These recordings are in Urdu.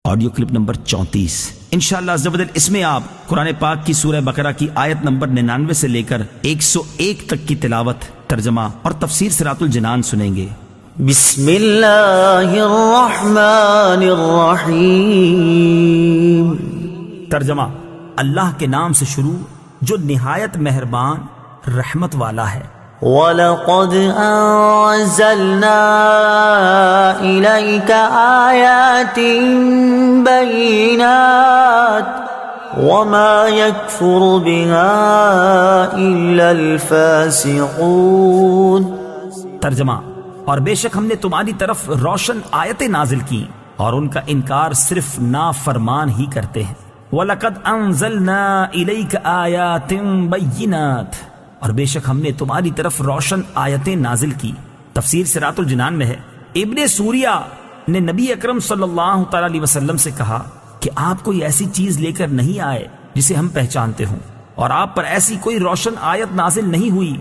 Audio clip number 34۔ انشاءاللہ عز و جل اس میں آپ قرآن پاک کی سورہ بقرہ کی آیت نمبر 99 سے لے کر 101 تک کی تلاوت، ترجمہ اور تفسیر صراط الجنان سنیں گے۔ بسم اللہ الرحمن الرحیم۔ ترجمہ: اللہ کے نام سے شروع جو نہایت مہربان رحمت والا ہے۔ وَلَقَدْ أَنزَلْنَا إِلَيْكَ آيَاتٍ بَيِّنَاتٍ وَمَا يَكْفُرُ بِهَا إِلَّا الْفَاسِقُونَ۔ ترجمہ: اور بے شک ہم نے تمہاری طرف روشن آیتیں نازل کی اور ان کا انکار صرف نافرمان ہی کرتے ہیں۔ وَلَقَدْ أَنزَلْنَا إِلَيْكَ آيَاتٍ بَيِّنَاتٍ، اور بے شک ہم نے تمہاری طرف روشن آیتیں نازل کی۔ تفسیر صراط الجنان میں ہے، ابن سوریہ نے نبی اکرم صلی اللہ تعالی علیہ وسلم سے کہا کہ آپ کوئی ایسی چیز لے کر نہیں آئے جسے ہم پہچانتے ہوں، اور آپ پر ایسی کوئی روشن آیت نازل نہیں ہوئی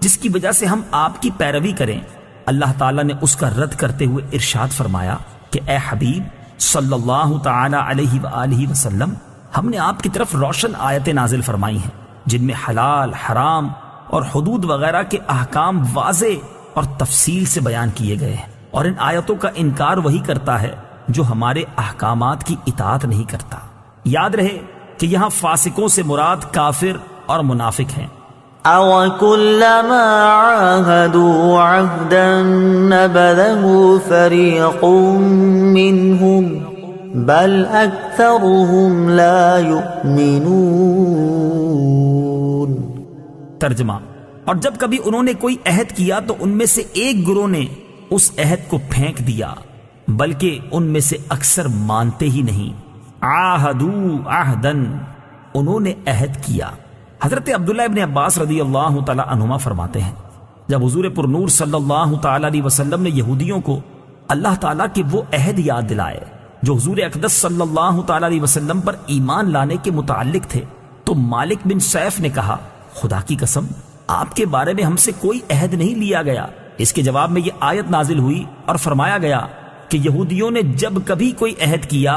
جس کی وجہ سے ہم آپ کی پیروی کریں۔ اللہ تعالیٰ نے اس کا رد کرتے ہوئے ارشاد فرمایا کہ اے حبیب صلی اللہ تعالی علیہ وآلہ وسلم، ہم نے آپ کی طرف روشن آیتیں نازل فرمائی ہیں جن میں حلال، حرام اور حدود وغیرہ کے احکام واضح اور تفصیل سے بیان کیے گئے ہیں، اور ان آیتوں کا انکار وہی کرتا ہے جو ہمارے احکامات کی اطاعت نہیں کرتا۔ یاد رہے کہ یہاں فاسقوں سے مراد کافر اور منافق ہیں۔ أَوَكُلَّمَا عَاهَدُوا عَهْدًا نَبَذَهُ فَرِيقٌ مِّنْهُمْ بَلْ أَكْثَرُهُمْ لَا يُؤْمِنُونَ۔ ترجمہ: اور جب کبھی انہوں نے کوئی عہد کیا تو ان میں سے ایک گروہ نے اس عہد کو پھینک دیا، بلکہ ان میں سے اکثر مانتے ہی نہیں۔ عاہدوا عہدن، انہوں نے عہد کیا۔ حضرت عبداللہ ابن عباس رضی اللہ تعالی عنہما فرماتے ہیں، جب حضور پر نور صلی اللہ تعالی علیہ وسلم نے یہودیوں کو اللہ تعالیٰ کے وہ عہد یاد دلائے جو حضور اقدس صلی اللہ تعالی علیہ وسلم پر ایمان لانے کے متعلق تھے، تو مالک بن سیف نے کہا، خدا کی قسم آپ کے بارے میں ہم سے کوئی عہد نہیں لیا گیا۔ اس کے جواب میں یہ آیت نازل ہوئی اور فرمایا گیا کہ یہودیوں نے جب کبھی کوئی عہد کیا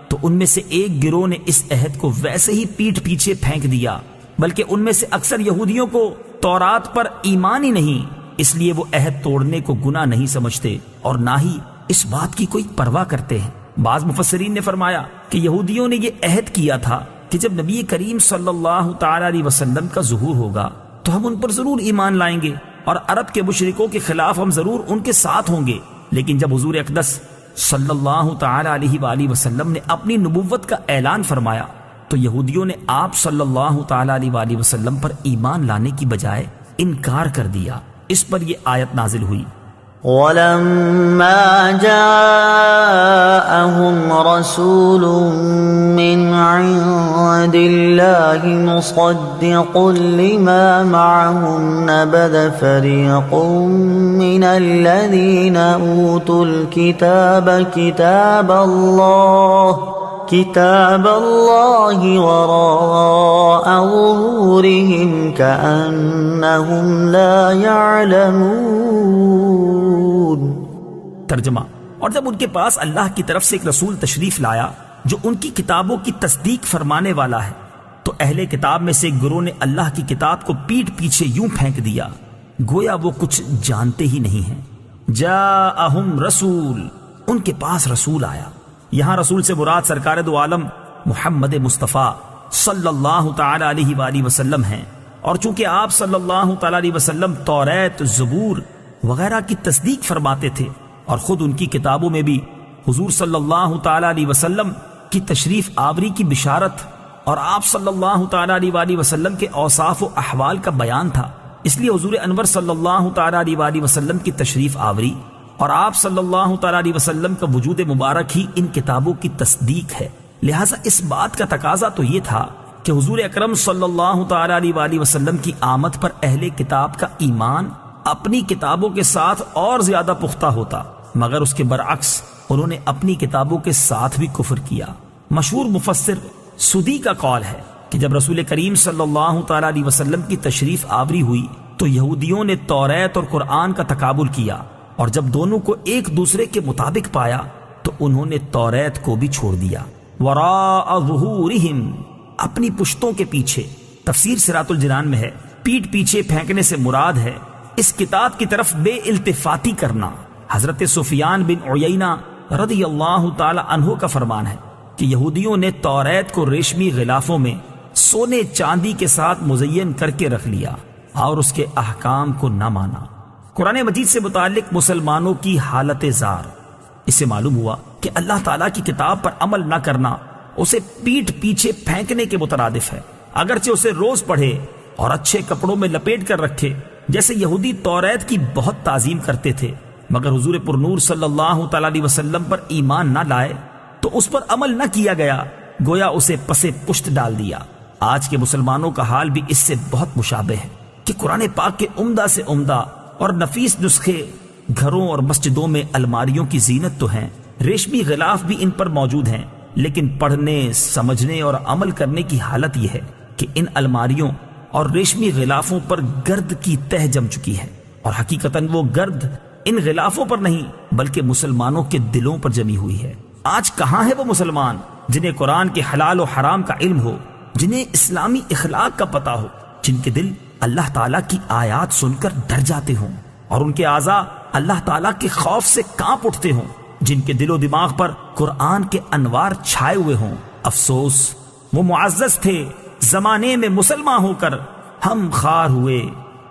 تو ان میں سے ایک گروہ نے اس عہد کو ویسے ہی پیٹھ پیچھے پھینک دیا، بلکہ ان میں سے اکثر یہودیوں کو تورات پر ایمان ہی نہیں، اس لیے وہ عہد توڑنے کو گناہ نہیں سمجھتے اور نہ ہی اس بات کی کوئی پرواہ کرتے ہیں۔ بعض مفسرین نے فرمایا کہ یہودیوں نے یہ عہد کیا تھا کہ جب نبی کریم صلی اللہ تعالی علیہ وسلم کا ظہور ہوگا تو ہم ان پر ضرور ایمان لائیں گے اور عرب کے مشرکوں کے خلاف ہم ضرور ان کے ساتھ ہوں گے۔ لیکن جب حضور اقدس صلی اللہ تعالی علیہ وآلہ وسلم نے اپنی نبوت کا اعلان فرمایا تو یہودیوں نے آپ صلی اللہ تعالی علیہ وآلہ وسلم پر ایمان لانے کی بجائے انکار کر دیا۔ اس پر یہ آیت نازل ہوئی۔ وَلَمَّا جَاءَهُمْ رَسُولٌ مِّنْ عِندِ اللَّهِ مُصَدِّقٌ لِّمَا مَعَهُمْ نَبَذَ فَرِيقٌ مِّنَ الَّذِينَ أُوتُوا الْكِتَابَ كِتَابَ اللَّهِ وَرَاءَ ظُهُورِهِمْ كَأَنَّهُمْ لَا يَعْلَمُونَ۔ ترجمہ: اور جب ان کے پاس اللہ کی طرف سے ایک رسول تشریف لایا جو ان کی کتابوں کی تصدیق فرمانے والا ہے تو اہل کتاب میں سے ایک گروہ نے اللہ کی کتاب کو پیٹھ پیچھے یوں پھینک دیا گویا وہ کچھ جانتے ہی نہیں ہیں۔ جاءہم رسول، ان کے پاس رسول آیا۔ یہاں رسول سے مراد سرکار دو عالم محمد مصطفیٰ صلی اللہ تعالی علیہ وآلہ وسلم ہیں، اور چونکہ آپ صلی اللہ تعالی علیہ وسلم توریت، زبور وغیرہ کی تصدیق فرماتے تھے اور خود ان کی کتابوں میں بھی حضور صلی اللہ تعالی علیہ وسلم کی تشریف آوری کی بشارت اور آپ صلی اللہ تعالی علیہ وآلہ وسلم کے اوصاف و احوال کا بیان تھا، اس لیے حضور انور صلی اللہ تعالی علیہ وآلہ وسلم کی تشریف آوری اور آپ صلی اللہ تعالی علیہ وسلم کا وجود مبارک ہی ان کتابوں کی تصدیق ہے۔ لہٰذا اس بات کا تقاضا تو یہ تھا کہ حضور اکرم صلی اللہ تعالی علیہ وآلہ وسلم کی آمد پر اہل کتاب کا ایمان اپنی کتابوں کے ساتھ اور زیادہ پختہ ہوتا، مگر اس کے برعکس انہوں نے اپنی کتابوں کے ساتھ بھی کفر کیا۔ مشہور مفسر سدی کا قول ہے کہ جب رسول کریم صلی اللہ تعالی علیہ وسلم کی تشریف آوری ہوئی تو یہودیوں نے توریت اور قرآن کا تقابل کیا، اور جب دونوں کو ایک دوسرے کے مطابق پایا تو انہوں نے توریت کو بھی چھوڑ دیا. وراء ظہورہم، اپنی پشتوں کے پیچھے. تفسیر صراط الجنان میں ہے پیٹھ پیچھے پھینکنے سے مراد ہے اس کتاب کی طرف بے التفاتی کرنا. حضرت سفیان بن عیینہ رضی اللہ تعالی عنہ کا فرمان ہے کہ یہودیوں نے توریت کو ریشمی غلافوں میں سونے چاندی کے ساتھ مزین کر کے رکھ لیا اور اس کے احکام کو نہ مانا. قرآن مجید سے متعلق مسلمانوں کی حالت زار. اس سے معلوم ہوا کہ اللہ تعالیٰ کی کتاب پر عمل نہ کرنا اسے پیٹھ پیچھے پھینکنے کے مترادف ہے، اگرچہ اسے روز پڑھے اور اچھے کپڑوں میں لپیٹ کر رکھے. جیسے یہودی توریت کی بہت تعظیم کرتے تھے مگر حضور پرنور صلی اللہ تعالی علیہ وسلم پر ایمان نہ لائے تو اس پر عمل نہ کیا گیا، گویا اسے پسے پشت ڈال دیا. آج کے مسلمانوں کا حال بھی اس سے بہت مشابہ ہے کہ قرآن پاک کے عمدہ سے عمدہ اور نفیس نسخے گھروں اور مسجدوں میں الماریوں کی زینت تو ہیں، ریشمی غلاف بھی ان پر موجود ہیں، لیکن پڑھنے، سمجھنے اور عمل کرنے کی حالت یہ ہے کہ ان الماریوں اور ریشمی غلافوں پر گرد کی تہ جم چکی ہے، اور حقیقتاً وہ گرد ان غلافوں پر نہیں بلکہ مسلمانوں کے دلوں پر جمی ہوئی ہے. آج کہاں ہے وہ مسلمان جنہیں قرآن کے حلال و حرام کا علم ہو، جنہیں اسلامی اخلاق کا پتہ ہو، جن کے دل اللہ تعالیٰ کی آیات سن کر ڈر جاتے ہوں اور ان کے اعضاء اللہ تعالیٰ کے خوف سے کانپ اٹھتے ہوں، جن کے دل و دماغ پر قرآن کے انوار چھائے ہوئے ہوں. افسوس، وہ معزز تھے زمانے میں مسلمان ہو کر، ہم خوار ہوئے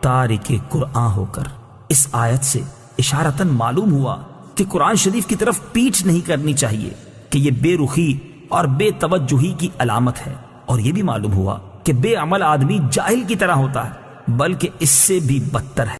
تارک قرآن ہو کر. اس آیت سے اشارتاً معلوم ہوا کہ قرآن شریف کی طرف پیٹھ نہیں کرنی چاہیے کہ یہ بے رخی اور بے توجہی کی علامت ہے، اور یہ بھی معلوم ہوا کہ بے عمل آدمی جاہل کی طرح ہوتا ہے بلکہ اس سے بھی بدتر ہے.